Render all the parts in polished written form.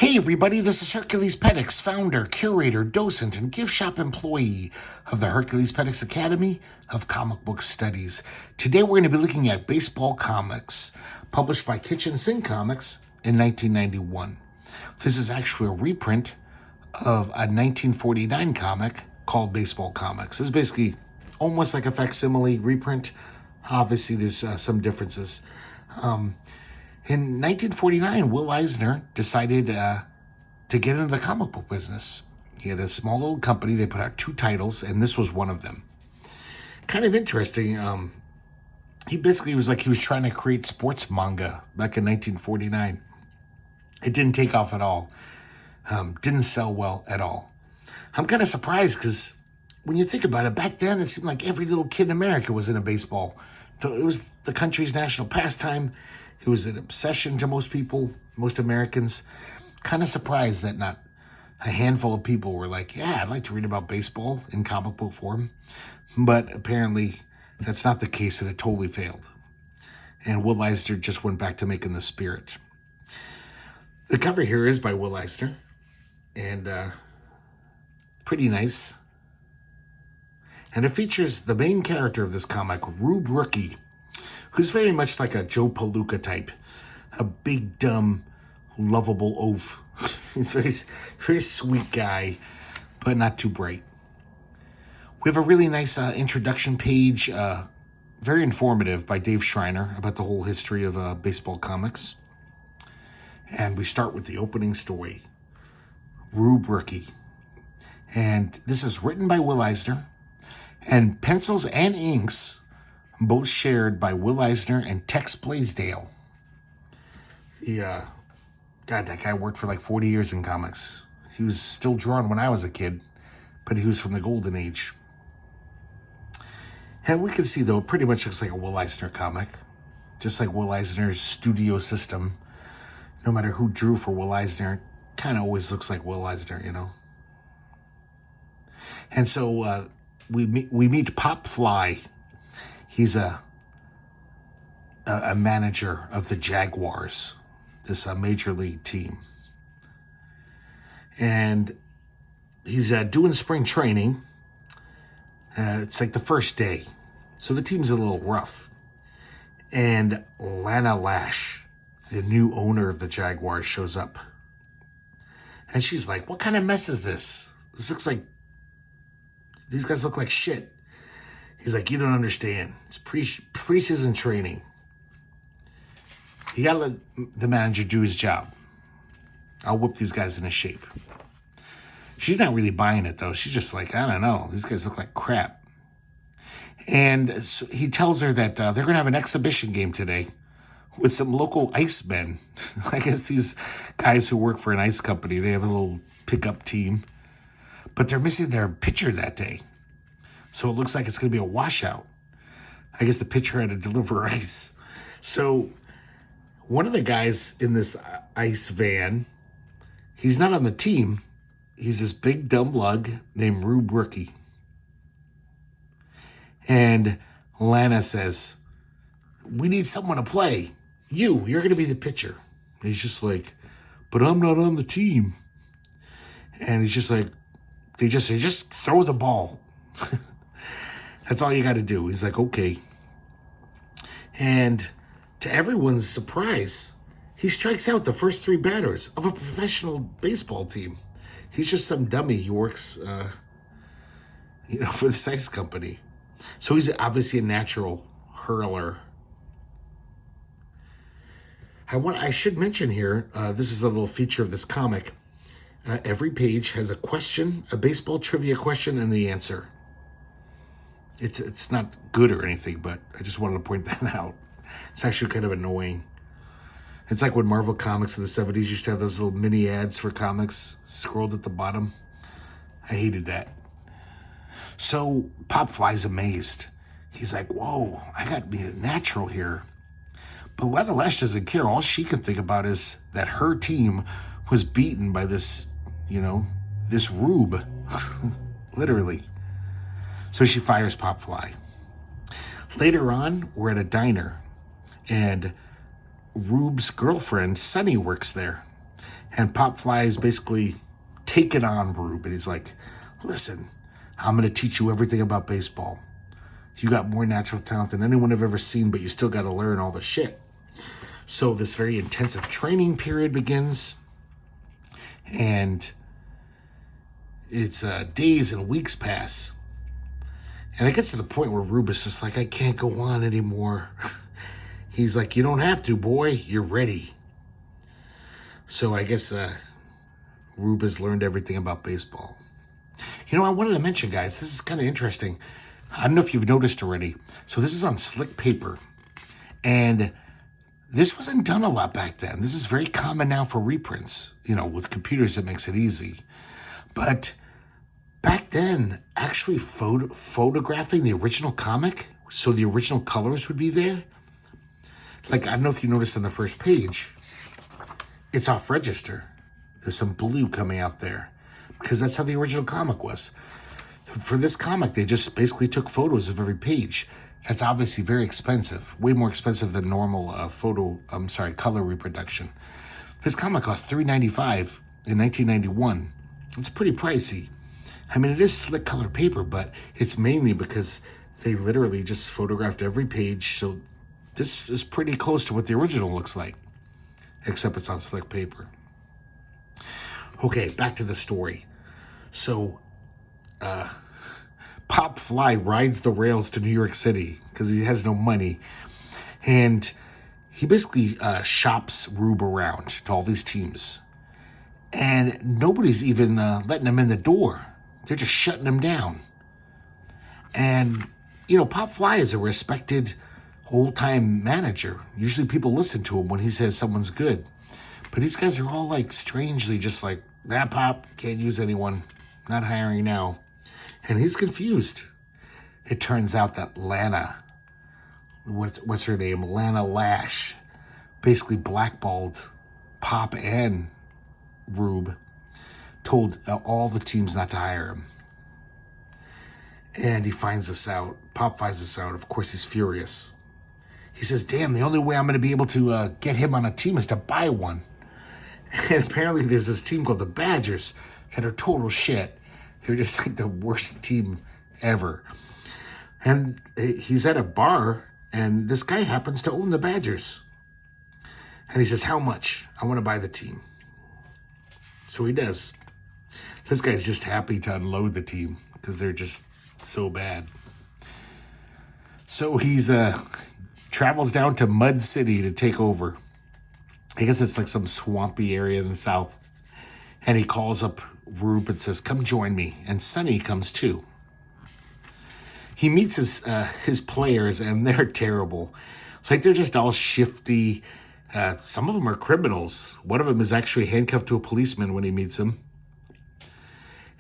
Hey everybody, this is herculespetix, founder, curator, docent, and gift shop employee of the herculespetix Academy of Comic Book Studies. Today we're going to be looking at baseball comics, published by Kitchen Sink Comics in 1991. This is actually a reprint of a 1949 comic called Baseball Comics. This is basically almost like a facsimile reprint. Obviously there's some differences. In 1949, Will Eisner decided to get into the comic book business. He had a small little company. They put out 2 titles, and this was one of them. Kind of interesting. He basically was like he was trying to create sports manga back in 1949. It didn't take off at all. Didn't sell well at all. I'm kind of surprised because when you think about it, back then it seemed like every little kid in America was into baseball. So it was the country's national pastime. It was an obsession to most people, most Americans. Kind of surprised that not a handful of people were like, yeah, I'd like to read about baseball in comic book form. But apparently that's not the case, and it totally failed. And Will Eisner just went back to making The Spirit. The cover here is by Will Eisner, and pretty nice. And it features the main character of this comic, Rube Rookie, who's very much like a Joe Palooka type, a big, dumb, lovable oaf. He's a very sweet guy, but not too bright. We have a really nice introduction page, very informative, by Dave Schreiner about the whole history of baseball comics. And we start with the opening story, Rube Rookie. And this is written by Will Eisner, and pencils and inks both shared by Will Eisner and Tex Blaisdell. God, that guy worked for like 40 years in comics. He was still drawn when I was a kid, but he was from the golden age. And we can see, though, it pretty much looks like a Will Eisner comic, just like Will Eisner's studio system. No matter who drew for Will Eisner, it kind of always looks like Will Eisner, you know. And so we meet Pop Fly. He's a manager of the Jaguars, this major league team. And he's doing spring training. It's like the first day. So the team's a little rough. And Lana Lash, the new owner of the Jaguars, shows up. And she's like, what kind of mess is this? This looks like, these guys look like shit. He's like, you don't understand. It's pre-season training. You gotta let the manager do his job. I'll whip these guys into shape. She's not really buying it, though. She's just like, I don't know. These guys look like crap. And so he tells her that they're going to have an exhibition game today with some local ice men. I guess these guys who work for an ice company, they have a little pickup team. But they're missing their pitcher that day. So it looks like it's going to be a washout. I guess the pitcher had to deliver ice. So one of the guys in this ice van, he's not on the team. He's this big dumb lug named Rube Rookie. And Lana says, we need someone to play. You're going to be the pitcher. And he's just like, but I'm not on the team. And he's just like, they just throw the ball. That's all you got to do. He's like, okay. And to everyone's surprise, he strikes out the first 3 batters of a professional baseball team. He's just some dummy. He works, for the ice company. So he's obviously a natural hurler. I should mention here, this is a little feature of this comic. Every page has a question, a baseball trivia question, and the answer. It's not good or anything, but I just wanted to point that out. It's actually kind of annoying. It's like when Marvel Comics in the 70s used to have those little mini ads for comics scrolled at the bottom. I hated that. So Pop Fly's amazed. He's like, whoa, I got to be a natural here. But Lana Lash doesn't care. All she can think about is that her team was beaten by this, this Rube. Literally. So she fires Pop Fly. Later on, we're at a diner, and Rube's girlfriend, Sunny, works there. And Pop Fly is basically taken on Rube, and he's like, listen, I'm going to teach you everything about baseball. You got more natural talent than anyone I've ever seen, but you still got to learn all the shit. So this very intensive training period begins, and it's days and weeks pass. And it gets to the point where Rube is just like, I can't go on anymore. He's like, you don't have to, boy. You're ready. So I guess Rube has learned everything about baseball. You know, I wanted to mention, guys, this is kind of interesting. I don't know if you've noticed already. So this is on slick paper. And this wasn't done a lot back then. This is very common now for reprints. You know, with computers, it makes it easy. But back then, actually photographing the original comic, so the original colors would be there. Like, I don't know if you noticed on the first page, it's off register. There's some blue coming out there because that's how the original comic was. For this comic, they just basically took photos of every page. That's obviously very expensive, way more expensive than normal color reproduction. This comic cost $3.95 in 1991. It's pretty pricey. I mean, it is slick color paper, but it's mainly because they literally just photographed every page. So this is pretty close to what the original looks like, except it's on slick paper. Okay, back to the story. So, Pop Fly rides the rails to New York City because he has no money. And he basically shops Rube around to all these teams. And nobody's even letting him in the door. They're just shutting him down. And, you know, Pop Fly is a respected old-time manager. Usually people listen to him when he says someone's good. But these guys are all like strangely just like, nah, Pop, can't use anyone. Not hiring now. And he's confused. It turns out that Lana, what's her name? Lana Lash, basically blackballed Pop and Rube, told all the teams not to hire him. And he finds this out. Pop finds this out. Of course, he's furious. He says, damn, the only way I'm going to be able to get him on a team is to buy one. And apparently there's this team called the Badgers that are total shit. They're just like the worst team ever. And he's at a bar, and this guy happens to own the Badgers. And he says, how much? I want to buy the team. So he does. This guy's just happy to unload the team because they're just so bad. So he's travels down to Mud City to take over. I guess it's like some swampy area in the south. And he calls up Rube and says, come join me. And Sonny comes too. He meets his players, and they're terrible. Like, they're just all shifty. Some of them are criminals. One of them is actually handcuffed to a policeman when he meets him.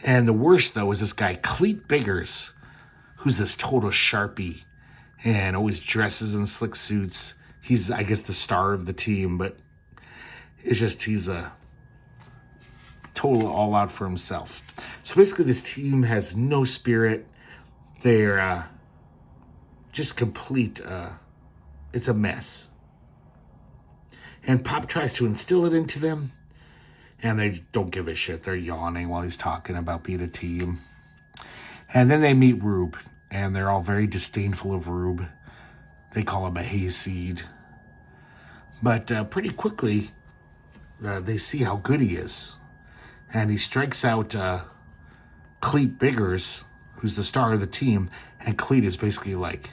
And the worst, though, is this guy, Cleet Biggers, who's this total Sharpie and always dresses in slick suits. He's, I guess, the star of the team, but it's just he's a total all out for himself. So basically this team has no spirit. They're just complete, it's a mess. And Pop tries to instill it into them, and they don't give a shit. They're yawning while he's talking about being a team. And then they meet Rube, and they're all very disdainful of Rube. They call him a hayseed. But pretty quickly, they see how good he is. And he strikes out Cleet Biggers, who's the star of the team. And Cleet is basically like,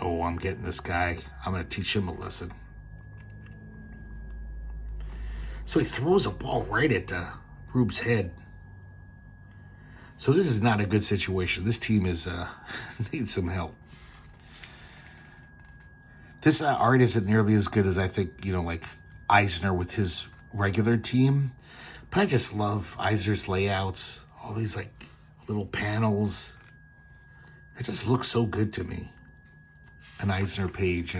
oh, I'm getting this guy. I'm going to teach him a lesson. So he throws a ball right at Rube's head. So this is not a good situation. This team is needs some help. This art isn't nearly as good as I think, like Eisner with his regular team. But I just love Eisner's layouts. All these like little panels. It just looks so good to me. An Eisner page,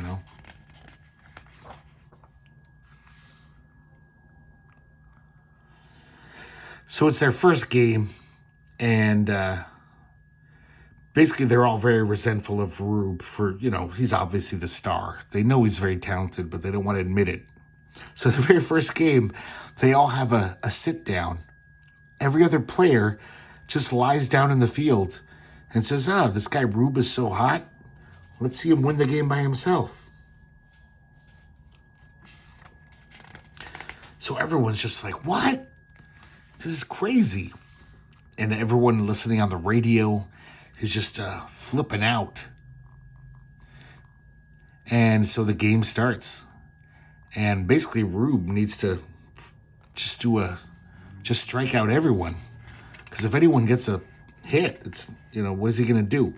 So it's their first game, and basically they're all very resentful of Rube for, he's obviously the star. They know he's very talented, but they don't want to admit it. So the very first game, they all have a sit down. Every other player just lies down in the field and says, this guy Rube is so hot. Let's see him win the game by himself. So everyone's just like, what? This is crazy. And everyone listening on the radio is just flipping out. And so the game starts. And basically Rube needs to just strike out everyone. Because if anyone gets a hit, it's, what is he going to do?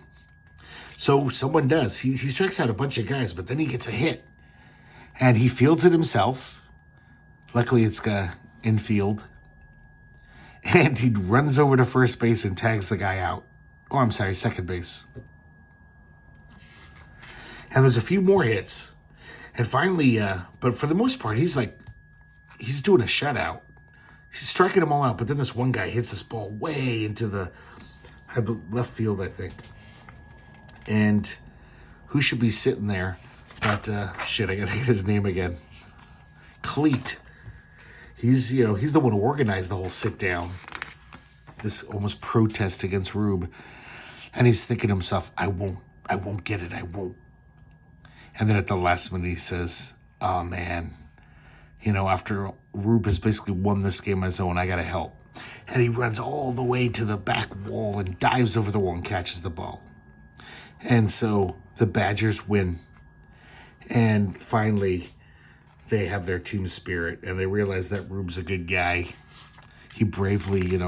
So someone does. He strikes out a bunch of guys, but then he gets a hit. And he fields it himself. Luckily, it's infield. And he runs over to first base and tags the guy out. Oh, I'm sorry, second base. And there's a few more hits. And finally, but for the most part, he's doing a shutout. He's striking them all out, but then this one guy hits this ball way into the left field, I think. And who should be sitting there but, I gotta get his name again. Cleat. He's the one who organized the whole sit down. This almost protest against Rube. And he's thinking to himself, I won't get it, I won't. And then at the last minute he says, oh man, after Rube has basically won this game on his own, I gotta help. And he runs all the way to the back wall and dives over the wall and catches the ball. And so the Badgers win. And finally, they have their team spirit and they realize that Rube's a good guy. He bravely,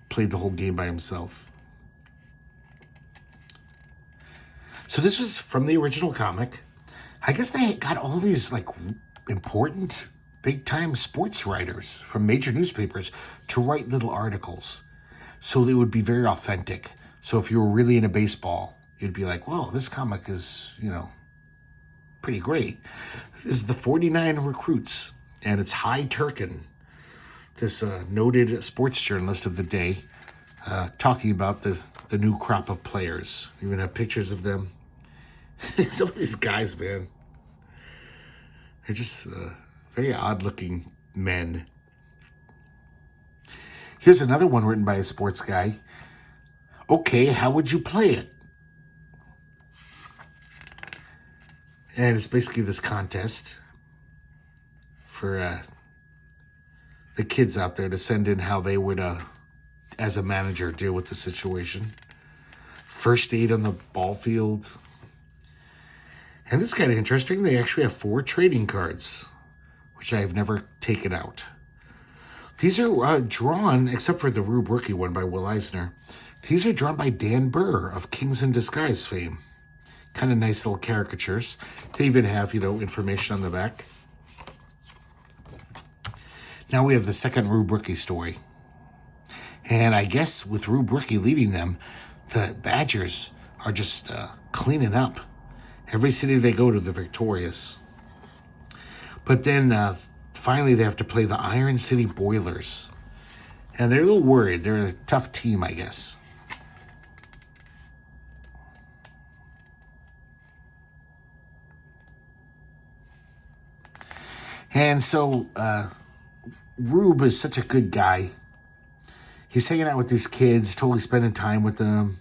played the whole game by himself. So this was from the original comic. I guess they got all these important big-time sports writers from major newspapers to write little articles. So they would be very authentic. So if you were really into baseball, you'd be like, well, this comic is, pretty great. This is the 49 Recruits, and it's Hy Turkin, this noted sports journalist of the day, talking about the new crop of players. You even have pictures of them. Some of these guys, man, they're just very odd-looking men. Here's another one written by a sports guy. Okay, how would you play it? And it's basically this contest for the kids out there to send in how they would, as a manager, deal with the situation. First aid on the ball field. And this is kind of interesting. They actually have 4 trading cards, which I have never taken out. These are drawn, except for the Rube Rookie one by Will Eisner. These are drawn by Dan Burr of Kings in Disguise fame. Kind of nice little caricatures. They even have, information on the back. Now we have the second Rube Rookie story. And I guess with Rube Rookie leading them, the Badgers are just cleaning up. Every city they go to, they're victorious. But then finally they have to play the Iron City Boilers. And they're a little worried. They're a tough team, I guess. And so Rube is such a good guy. He's hanging out with these kids, totally spending time with them,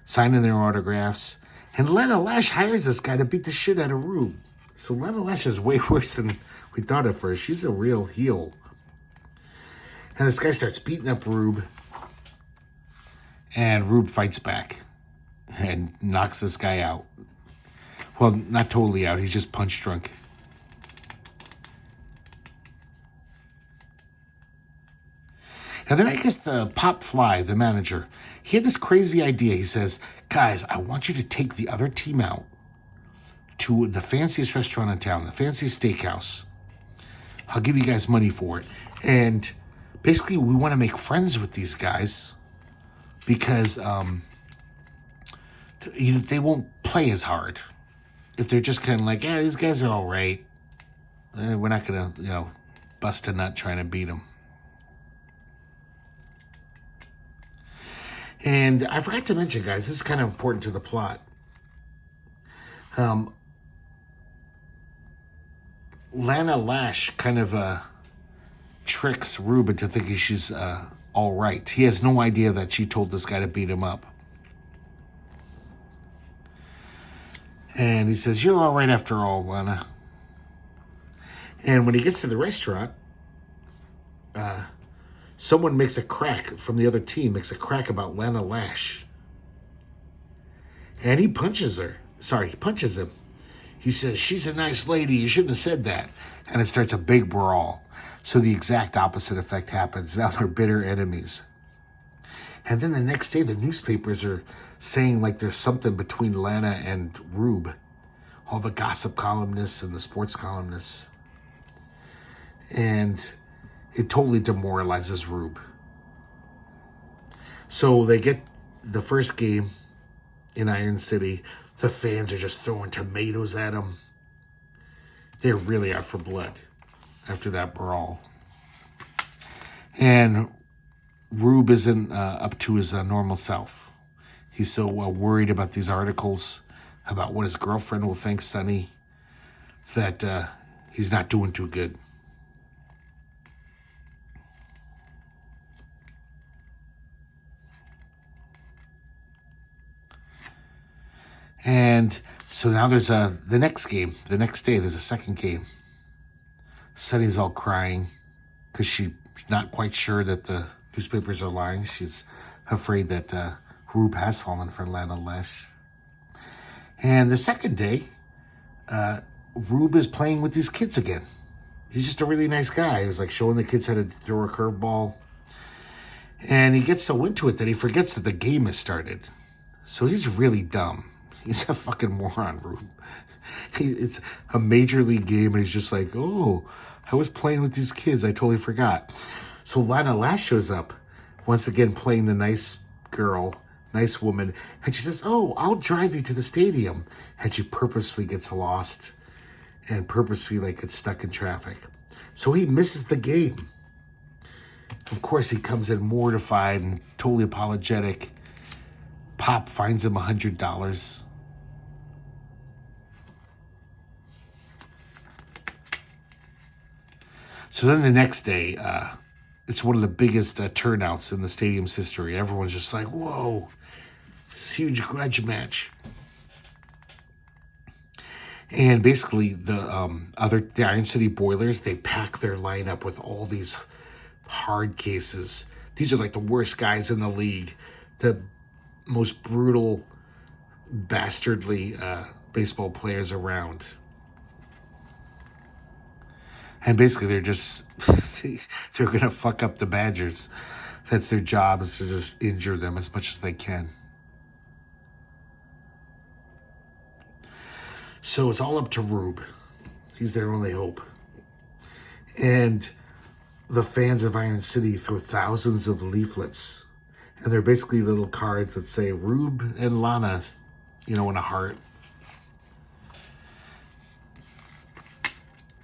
signing their autographs. And Lena Lash hires this guy to beat the shit out of Rube. So Lena Lash is way worse than we thought at first. She's a real heel. And this guy starts beating up Rube. And Rube fights back and knocks this guy out. Well, not totally out. He's just punch drunk. And then I guess the Pop Fly, the manager, he had this crazy idea. He says, guys, I want you to take the other team out to the fanciest restaurant in town, the fanciest steakhouse. I'll give you guys money for it. And basically, we want to make friends with these guys because they won't play as hard. If they're just kind of like, yeah, these guys are all right. We're not going to, bust a nut trying to beat them. And I forgot to mention, guys, this is kind of important to the plot. Lana Lash kind of tricks Rube into thinking she's all right. He has no idea that she told this guy to beat him up. And he says, "You're all right after all, Lana." And when he gets to the restaurant, someone makes a crack from the other team, makes a crack about Lana Lash. And he punches her. Sorry, he punches him. He says, "She's a nice lady. You shouldn't have said that." And it starts a big brawl. So the exact opposite effect happens. Now they're bitter enemies. And then the next day, the newspapers are saying like there's something between Lana and Rube. All the gossip columnists and the sports columnists. And it totally demoralizes Rube. So they get the first game in Iron City. The fans are just throwing tomatoes at him. They're really out for blood after that brawl. And Rube isn't up to his normal self. He's so worried about these articles, about what his girlfriend will think, Sonny, that he's not doing too good. And so now there's the next game. The next day, there's a second game. Sonny's all crying because she's not quite sure that the newspapers are lying. She's afraid that Rube has fallen for Lana Lash. And the second day, Rube is playing with these kids again. He's just a really nice guy. He was like showing the kids how to throw a curveball. And he gets so into it that he forgets that the game has started. So he's really dumb. He's a fucking moron, Rube. It's a major league game, and he's just like, "Oh, I was playing with these kids. I totally forgot." So Lana Lash shows up, once again playing the nice girl, nice woman, and she says, "Oh, I'll drive you to the stadium." And she purposely gets lost and purposely gets stuck in traffic. So he misses the game. Of course, he comes in mortified and totally apologetic. Pop finds him $100. So then the next day, it's one of the biggest turnouts in the stadium's history. Everyone's just like, "Whoa, this huge grudge match." And basically, the Iron City Boilers, they pack their lineup with all these hard cases. These are like the worst guys in the league, the most brutal, bastardly baseball players around. And basically, they're just, they're going to fuck up the Badgers. That's their job, is to just injure them as much as they can. So it's all up to Rube. He's their only hope. And the fans of Iron City throw thousands of leaflets. And they're basically little cards that say Rube and Lana, in a heart.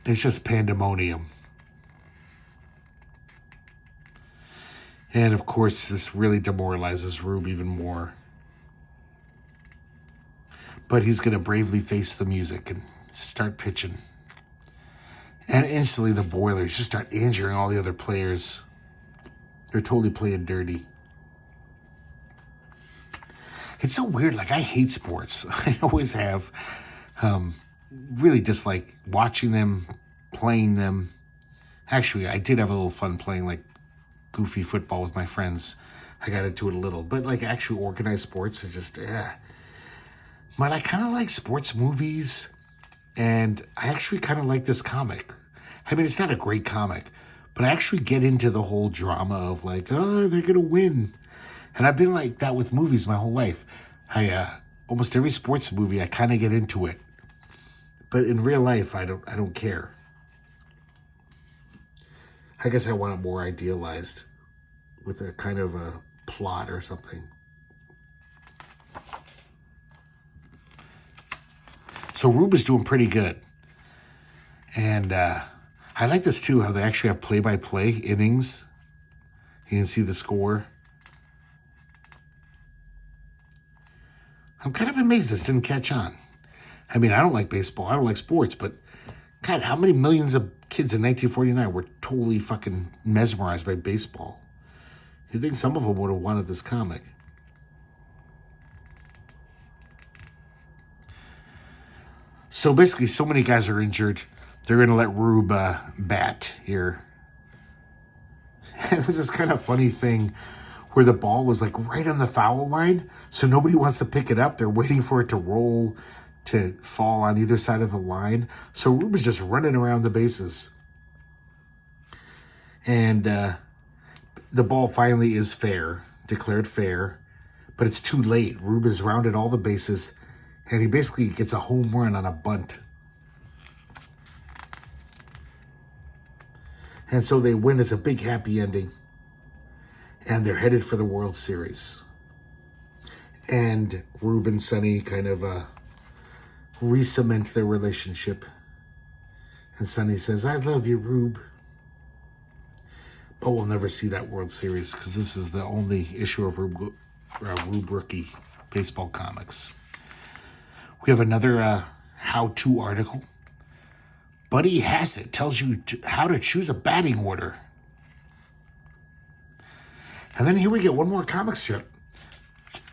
It's just pandemonium. And of course, this really demoralizes Rube even more. But he's going to bravely face the music and start pitching. And instantly the Boilers just start injuring all the other players. They're totally playing dirty. It's so weird. I hate sports. I always have. Really dislike watching them, playing them. Actually, I did have a little fun playing goofy football with my friends. I got into it a little. But actually organized sports are just, But I kind of like sports movies. And I actually kind of like this comic. I mean, it's not a great comic. But I actually get into the whole drama of oh, they're going to win. And I've been like that with movies my whole life. Almost every sports movie, I kind of get into it. But in real life, I don't care. I guess I want it more idealized with a kind of a plot or something. So Rube is doing pretty good. And I like this too, how they actually have play-by-play innings. You can see the score. I'm kind of amazed this didn't catch on. I mean, I don't like baseball. I don't like sports, but God, how many millions of kids in 1949 were totally fucking mesmerized by baseball? You'd think some of them would have wanted this comic. So basically, so many guys are injured. They're going to let Rube bat here. It was this kind of funny thing where the ball was like right on the foul line, so nobody wants to pick it up. They're waiting for it to roll, to fall on either side of the line. So Rube is just running around the bases. And the ball finally is fair, declared fair, but it's too late. Rube has rounded all the bases, and he basically gets a home run on a bunt. And so they win. It's a big happy ending. And they're headed for the World Series. And Rube and Sonny kind of re-cement their relationship. And Sonny says, I love you, Rube. But we'll never see that World Series because this is the only issue of Rube Rookie baseball comics. We have another how-to article. Buddy Hassett tells you how to choose a batting order. And then here we get one more comic strip.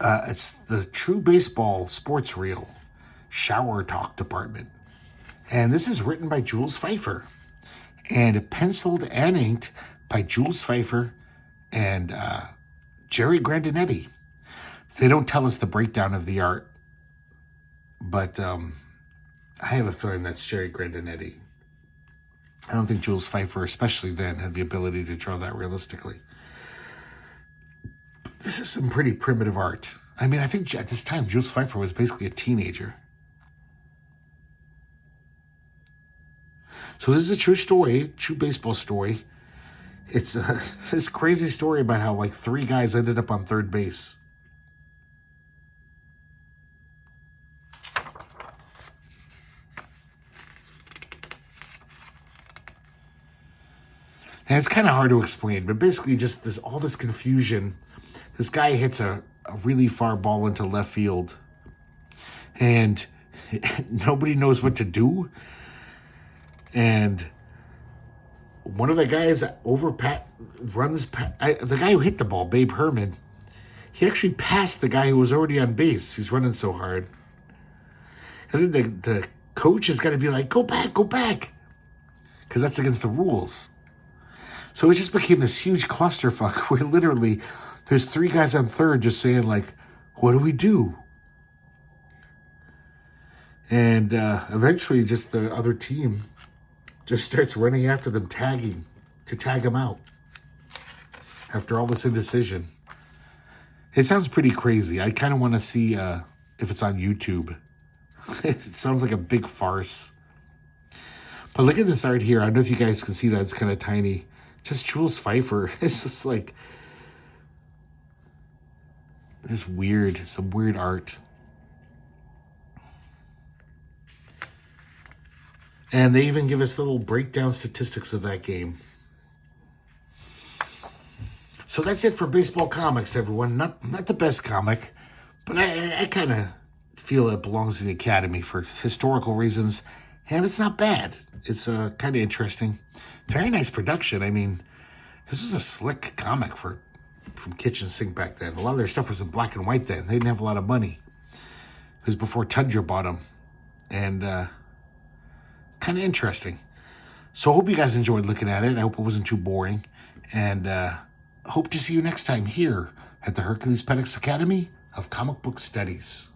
It's the True Baseball Sports Reel Shower Talk Department. And this is written by Jules Feiffer and penciled and inked by Jules Feiffer and Jerry Grandenetti. They don't tell us the breakdown of the art, but I have a feeling that's Jerry Grandenetti. I don't think Jules Feiffer, especially then, had the ability to draw that realistically. This is some pretty primitive art. I mean, I think at this time, Jules Feiffer was basically a teenager. So this is a true story, true baseball story. It's this crazy story about how like 3 guys ended up on third base. And it's kind of hard to explain, but basically just all this confusion. This guy hits a really far ball into left field, and nobody knows what to do. And one of the guys the guy who hit the ball, Babe Herman, he actually passed the guy who was already on base. He's running so hard. And then the coach has got to be like, go back, because that's against the rules. So it just became this huge clusterfuck where literally there's 3 guys on third just saying like, what do we do? And eventually just the other team just starts running after them, tagging to tag them out after all this indecision. It sounds pretty crazy. I kind of want to see if it's on YouTube. It sounds like a big farce. But look at this art here. I don't know if you guys can see that. It's kind of tiny. Just Jules Feiffer. It's just like this some weird art. And they even give us little breakdown statistics of that game. So that's it for baseball comics, everyone. Not the best comic, but I kind of feel it belongs in the Academy for historical reasons. And it's not bad. It's kind of interesting. Very nice production. I mean, this was a slick comic from Kitchen Sink back then. A lot of their stuff was in black and white then. They didn't have a lot of money. It was before Tundra bought them. And kind of interesting. So I hope you guys enjoyed looking at it. I hope it wasn't too boring. And hope to see you next time here at the herculespetix Academy of Comic Book Studies.